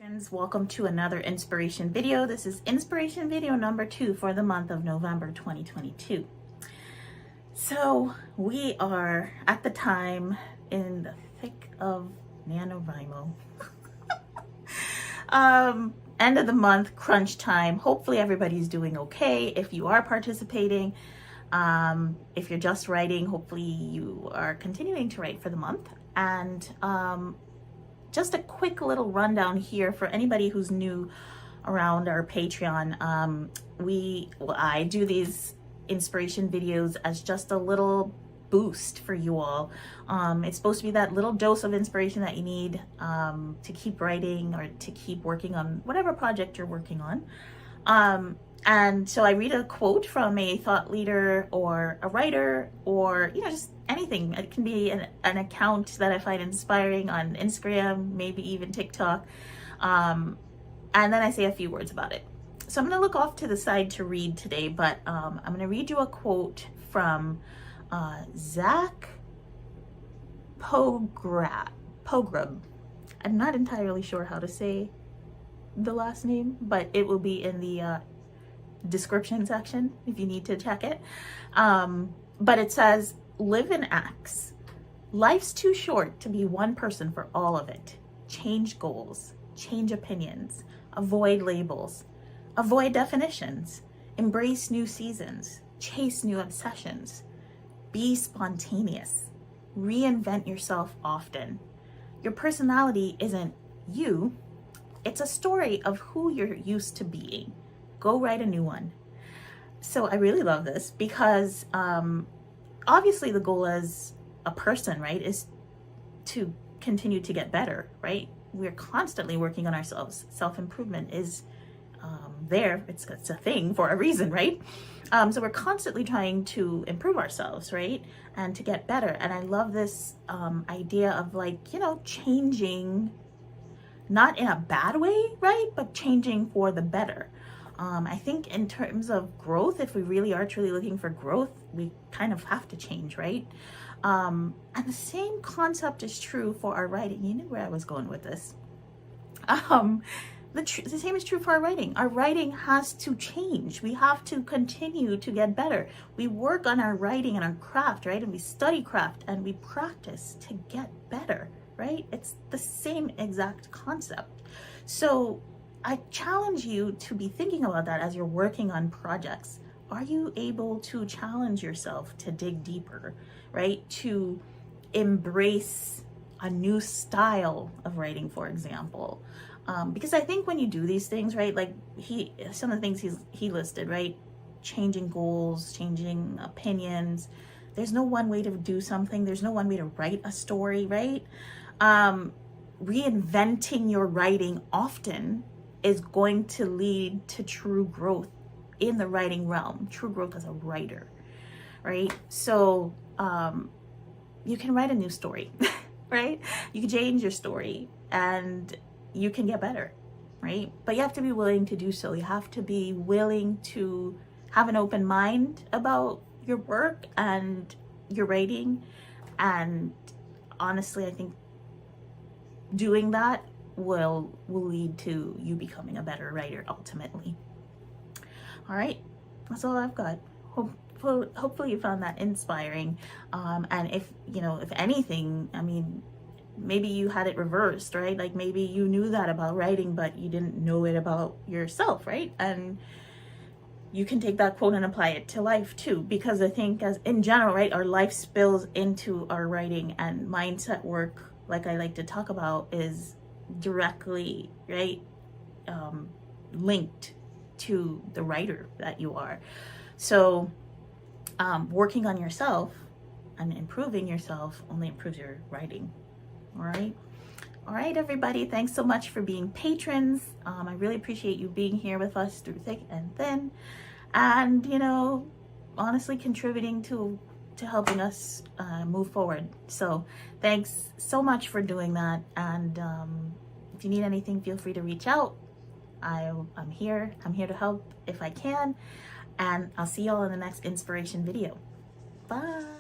Friends, welcome to another inspiration video. This is inspiration video number 2 for the month of November 2022. So we are at the time in the thick of NaNoWriMo. End of the month, crunch time. Hopefully everybody's doing okay. If you are participating, if you're just writing, hopefully you are continuing to write for the month. And just a quick little rundown here for anybody who's new around our Patreon. I do these inspiration videos as just a little boost for you all. It's supposed to be that little dose of inspiration that you need to keep writing or to keep working on whatever project you're working on. And so I read a quote from a thought leader or a writer, or just anything. It can be an account that I find inspiring on Instagram, maybe even TikTok, and then I say a few words about it. So I'm going to look off to the side to read today, but I'm going to read you a quote from Zach Pogrub. I'm not entirely sure how to say the last name, but it will be in the description section if you need to check it. But it says, "Live in acts. Life's too short to be one person for all of it. Change goals, change opinions, avoid labels, avoid definitions, embrace new seasons, chase new obsessions, be spontaneous, reinvent yourself often. Your personality isn't you, it's a story of who you're used to being. Go write a new one." So I really love this because obviously the goal as a person, right, is to continue to get better, right? We're constantly working on ourselves. Self-improvement is it's a thing for a reason, right? So we're constantly trying to improve ourselves, right? And to get better. And I love this idea of changing, not in a bad way, right? But changing for the better. I think in terms of growth, if we really are truly looking for growth, we kind of have to change, right? And the same concept is true for our writing. You knew where I was going with this. The same is true for our writing. Our writing has to change. We have to continue to get better. We work on our writing and our craft, right? And we study craft and we practice to get better, right? It's the same exact concept. So I challenge you to be thinking about that as you're working on projects. Are you able to challenge yourself to dig deeper, right? To embrace a new style of writing, for example. Because I think when you do these things, right, like some of the things he listed, right? Changing goals, changing opinions. There's no one way to do something. There's no one way to write a story, right? Reinventing your writing often is going to lead to true growth in the writing realm, true growth as a writer, right? So you can write a new story, right? You can change your story and you can get better, right? But you have to be willing to do so. You have to be willing to have an open mind about your work and your writing. And honestly, I think doing that will lead to you becoming a better writer ultimately. All right, that's all I've got. Hopefully you found that inspiring. And if anything, I mean, maybe you had it reversed, right? Like maybe you knew that about writing, but you didn't know it about yourself, right? And you can take that quote and apply it to life too, because I think as in general, right, our life spills into our writing, and mindset work, like I like to talk about, is directly, right, linked to the writer that you are. So working on yourself and improving yourself only improves your writing. All right, everybody, thanks so much for being patrons. I really appreciate you being here with us through thick and thin, and honestly contributing to helping us move forward. So thanks so much for doing that. And if you need anything, feel free to reach out. I'm here to help if I can. And I'll see y'all in the next inspiration video. Bye.